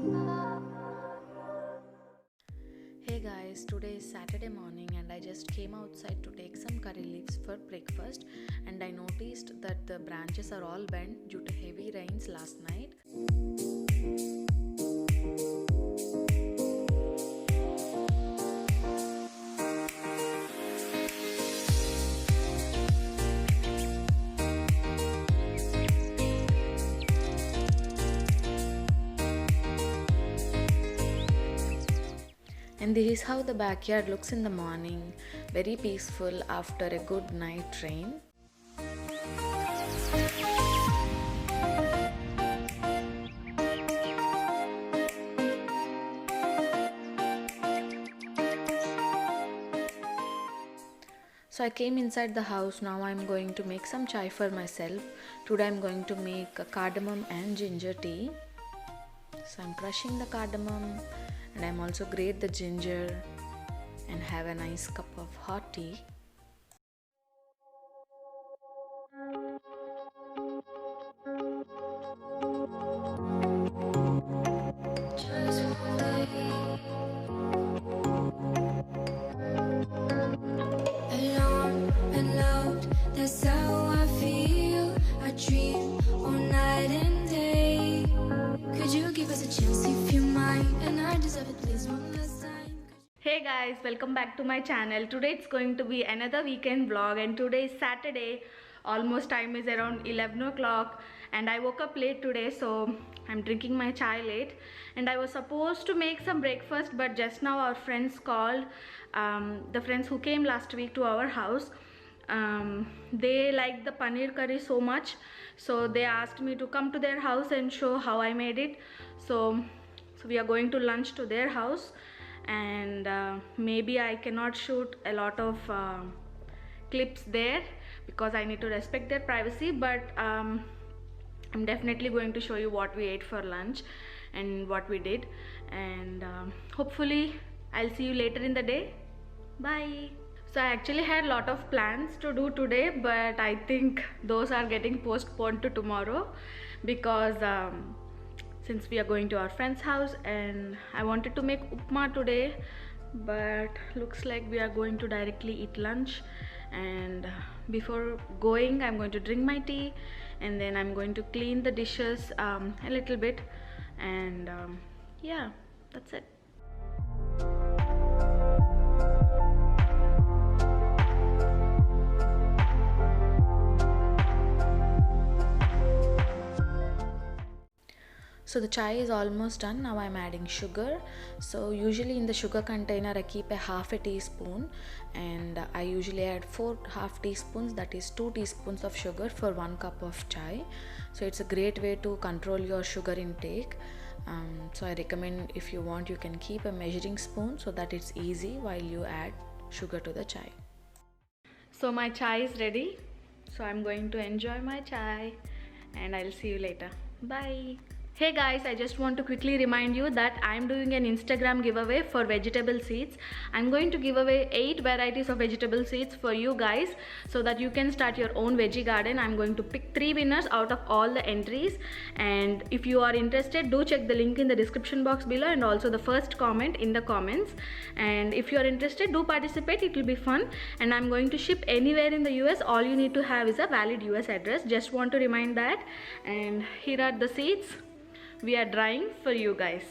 Hey guys, today is Saturday morning and I just came outside to take some curry leaves for breakfast, and I noticed that the branches are all bent due to heavy rains last night. And this is how the backyard looks in the morning, very peaceful after a good night rain. So I came inside the house. Now I'm going to make some chai for myself. Today I'm going to make a cardamom and ginger tea. So I'm crushing the cardamom and I'm also grate the ginger and have a nice cup of hot tea. Alone and loved, that's how I feel. I dream all night and day. Could you give us a chance if you mind? And I deserve it, please, one last time. Hey guys, welcome back to my channel. Today it's going to be another weekend vlog, and today is Saturday. Almost time is around 11 o'clock and I woke up late today, so I'm drinking my chai late. And I was supposed to make some breakfast, but just now our friends called, the friends who came last week to our house. They liked the paneer curry so much, so they asked me to come to their house and show how I made it. So we are going to lunch to their house, and maybe I cannot shoot a lot of clips there because I need to respect their privacy, but I'm definitely going to show you what we ate for lunch and what we did, and hopefully I'll see you later in the day. Bye. So I actually had a lot of plans to do today, but I think those are getting postponed to tomorrow because since we are going to our friend's house, and I wanted to make upma today, but looks like we are going to directly eat lunch. And before going, I'm going to drink my tea, and then I'm going to clean the dishes a little bit, and yeah, that's it. So the chai is almost done. Now I'm adding sugar. So usually in the sugar container I keep a half a teaspoon, and I usually add 4 half teaspoons, that is 2 teaspoons of sugar for 1 cup of chai. So it's a great way to control your sugar intake. So I recommend, if you want, you can keep a measuring spoon so that it's easy while you add sugar to the chai. So my chai is ready, so I'm going to enjoy my chai and I'll see you later. Bye. Hey guys, I just want to quickly remind you that I'm doing an Instagram giveaway for vegetable seeds. I'm going to give away 8 varieties of vegetable seeds for you guys so that you can start your own veggie garden. I'm going to pick 3 winners out of all the entries, and if you are interested, do check the link in the description box below and also the first comment in the comments. And if you are interested, do participate, it will be fun, and I'm going to ship anywhere in the US. All you need to have is a valid US address. Just want to remind that. And here are the seeds we are drying for you guys.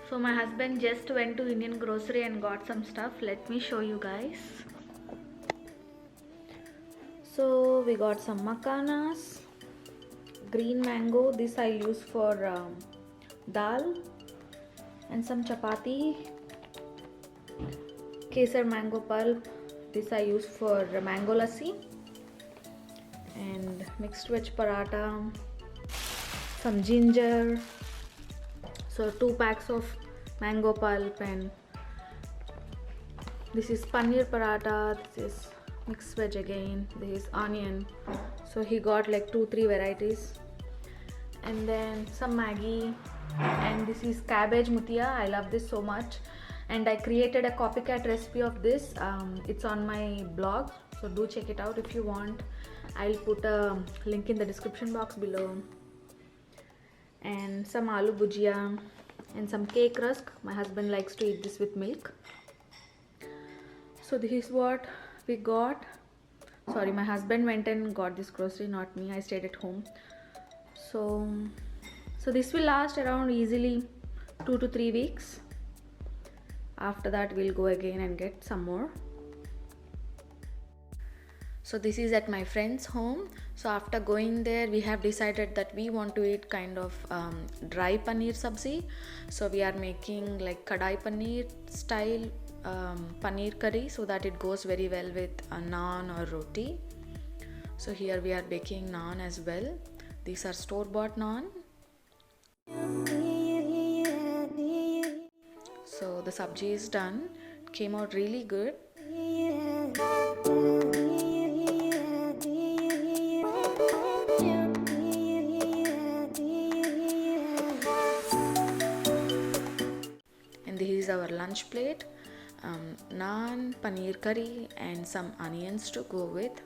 So my husband just went to Indian grocery and got some stuff. Let me show you guys. So we got some makanas, green mango, this I use for dal, and some chapati, kesar mango pulp, this I use for mango lassi, and mixed veg paratha, some ginger, so 2 packs of mango pulp, and this is paneer paratha, this is mixed veg again, this is onion. So he got like 2-3 varieties, and then some Maggi, and this is cabbage mutia. I love this so much, and I created a copycat recipe of this. It's on my blog, so do check it out if you want. I'll put a link in the description box below. And some aloo bhujia, and some cake rusk. My husband likes to eat this with milk. So this is what we got. Sorry, my husband went and got this grocery, not me. I stayed at home. So this will last around easily 2 to 3 weeks. After that we'll go again and get some more. So this is at my friend's home. So after going there, we have decided that we want to eat kind of dry paneer sabzi. So we are making like kadai paneer style paneer curry, so that it goes very well with a naan or roti. So here we are baking naan as well. These are store-bought naan. So the sabji is done. It came out really good. And this is our lunch plate. Naan, paneer curry and some onions to go with.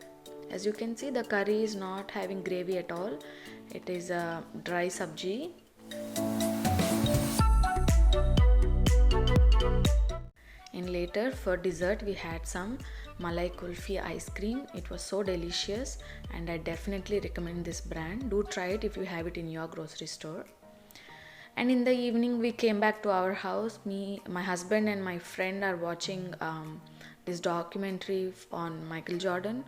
As you can see, the curry is not having gravy at all. It is a dry sabji. And later for dessert we had some Malai Kulfi ice cream. It was so delicious and I definitely recommend this brand. Do try it if you have it in your grocery store. And in the evening we came back to our house. Me, my husband and my friend are watching this documentary on Michael Jordan.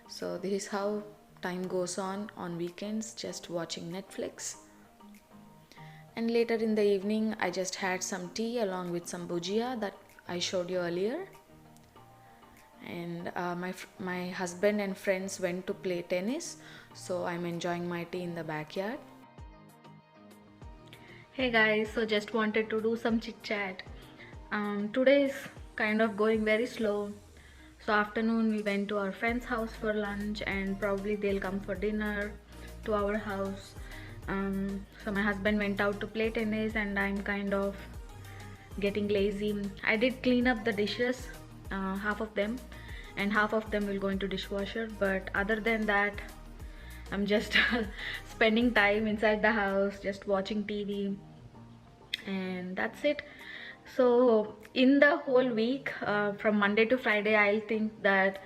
So this is how time goes on weekends, just watching Netflix. And later in the evening I just had some tea along with some bhujia that I showed you earlier. And my husband and friends went to play tennis, so I'm enjoying my tea in the backyard. Hey guys, so just wanted to do some chit chat. Today is kind of going very slow. So afternoon we went to our friend's house for lunch and probably they'll come for dinner to our house. So my husband went out to play tennis and I'm kind of getting lazy. I did clean up the dishes, half of them, and half of them will go into dishwasher, but other than that I'm just spending time inside the house, just watching TV, and that's it. So in the whole week, from Monday to Friday, I'll think that,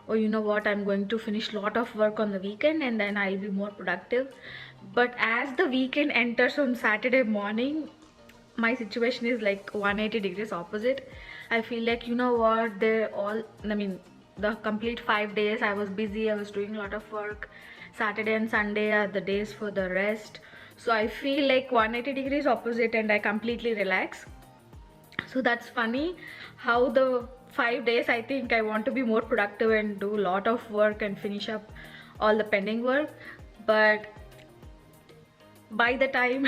oh, you know what, I'm going to finish a lot of work on the weekend and then I'll be more productive. But as the weekend enters on Saturday morning, my situation is like 180 degrees opposite. I feel like, you know what, the complete 5 days I was busy, I was doing a lot of work. Saturday and Sunday are the days for the rest. So I feel like 180 degrees opposite and I completely relax. So that's funny how the 5 days I think I want to be more productive and do a lot of work and finish up all the pending work. But by the time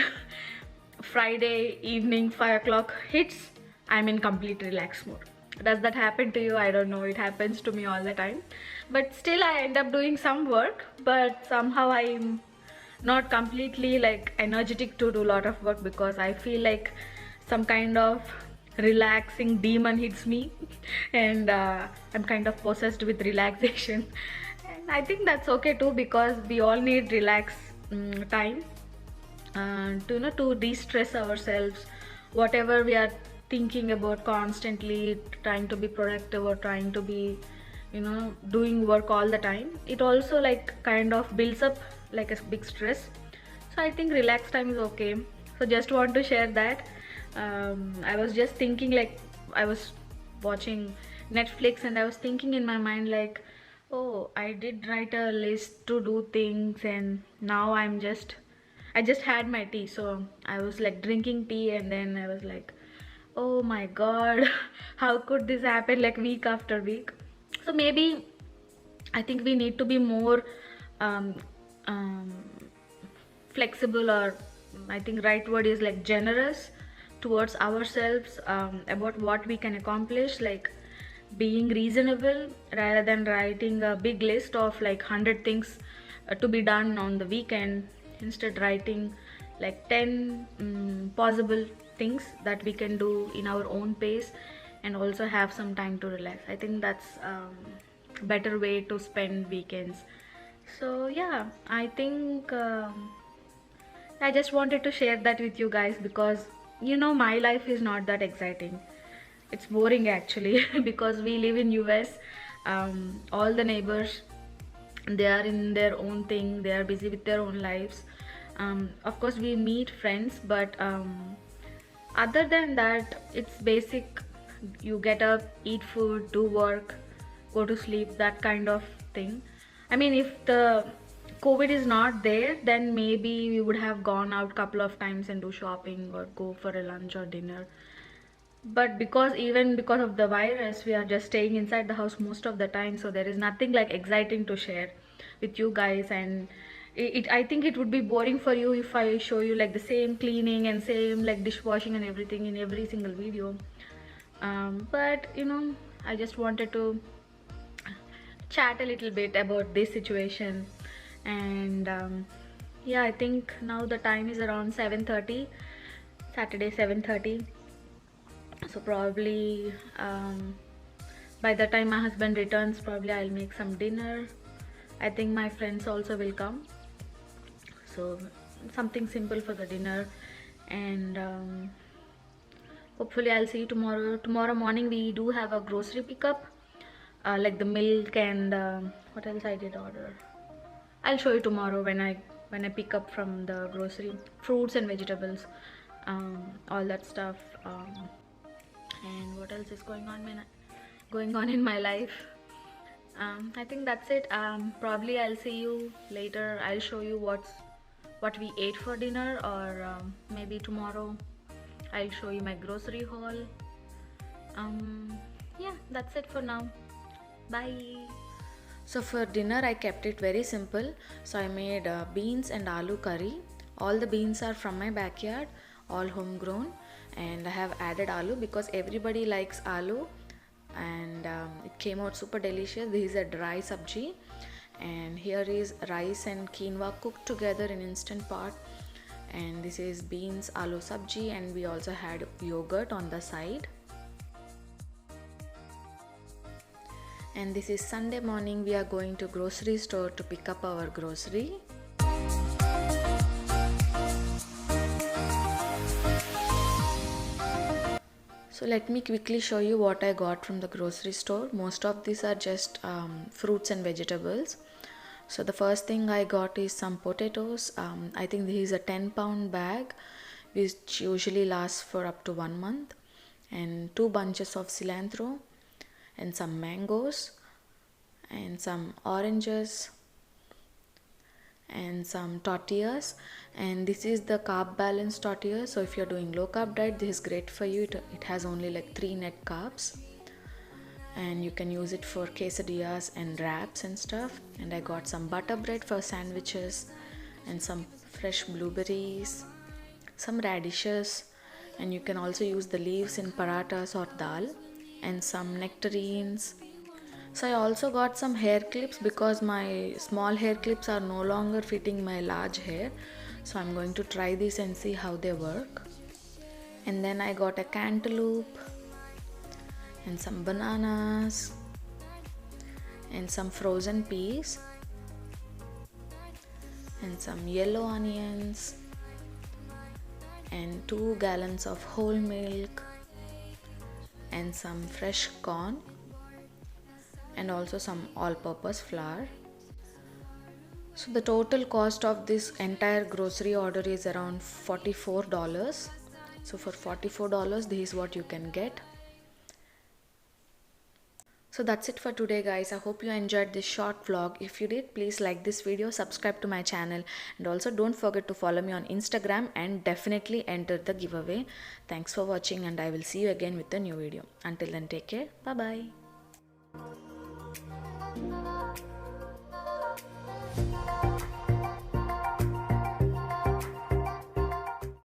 Friday evening 5 o'clock hits, I'm in complete relax mode. Does that happen to you? I don't know. It happens to me all the time. But still I end up doing some work, but somehow I'm not completely like energetic to do a lot of work because I feel like some kind of relaxing demon hits me and I'm kind of possessed with relaxation. And I think that's okay too, because we all need relax time to de-stress ourselves, whatever we are thinking about constantly, trying to be productive or trying to be doing work all the time. It also like kind of builds up like a big stress. So I think relax time is okay. So just want to share that. I was just thinking, like I was watching Netflix and I was thinking in my mind like, oh, I did write a list to do things and now I just had my tea. So I was like drinking tea and then I was like, oh my god, how could this happen like week after week? So maybe I think we need to be more flexible, or I think right word is like generous towards ourselves about what we can accomplish, like being reasonable rather than writing a big list of like 100 things to be done on the weekend. Instead writing like 10 possible things that we can do in our own pace and also have some time to relax. I think that's a better way to spend weekends. So yeah, I think I just wanted to share that with you guys because you know, my life is not that exciting. It's boring actually because we live in US. All the neighbors, they are in their own thing, they are busy with their own lives. Of course we meet friends, but other than that it's basic. You get up, eat food, do work, go to sleep, that kind of thing. I mean, if the COVID is not there, then maybe we would have gone out couple of times and do shopping or go for a lunch or dinner. But even because of the virus, we are just staying inside the house most of the time, so there is nothing like exciting to share with you guys. And I think it would be boring for you if I show you like the same cleaning and same like dishwashing and everything in every single video. But you know, I just wanted to chat a little bit about this situation. And yeah, I think now the time is around 7:30, Saturday 7:30. So probably by the time my husband returns, probably I'll make some dinner. I think my friends also will come, so something simple for the dinner. And hopefully I'll see you tomorrow morning. We do have a grocery pickup, like the milk and what else I did order. I'll show you tomorrow when I pick up from the grocery, fruits and vegetables, all that stuff. And what else is going on in my life? I think that's it. Probably I'll see you later. I'll show you what we ate for dinner, or maybe tomorrow I'll show you my grocery haul. Yeah, that's it for now. Bye. So for dinner I kept it very simple. So I made beans and aloo curry. All the beans are from my backyard, all homegrown, and I have added aloo because everybody likes aloo, and it came out super delicious. This is a dry sabji, and here is rice and quinoa cooked together in instant pot, and this is beans aloo sabji, and we also had yogurt on the side. And this is Sunday morning. We are going to grocery store to pick up our grocery. So let me quickly show you what I got from the grocery store. Most of these are just fruits and vegetables. So the first thing I got is some potatoes. I think this is a 10-pound bag, which usually lasts for up to 1 month, and 2 bunches of cilantro, and some mangoes, and some oranges, and some tortillas. And this is the carb balance tortilla, so if you're doing low carb diet, this is great for you. It has only like 3 net carbs, and you can use it for quesadillas and wraps and stuff. And I got some butter bread for sandwiches, and some fresh blueberries, some radishes, and you can also use the leaves in parathas or dal, and some nectarines. So I also got some hair clips because my small hair clips are no longer fitting my large hair. So I'm going to try this and see how they work. And then I got a cantaloupe, and some bananas, and some frozen peas, and some yellow onions, and 2 gallons of whole milk, and some fresh corn, and also some all-purpose flour. So the total cost of this entire grocery order is around $44. So for $44, this is what you can get. So that's it for today, guys. I hope you enjoyed this short vlog. If you did, please like this video, subscribe to my channel, and also don't forget to follow me on Instagram and definitely enter the giveaway. Thanks for watching, and I will see you again with a new video. Until then, take care. Bye bye.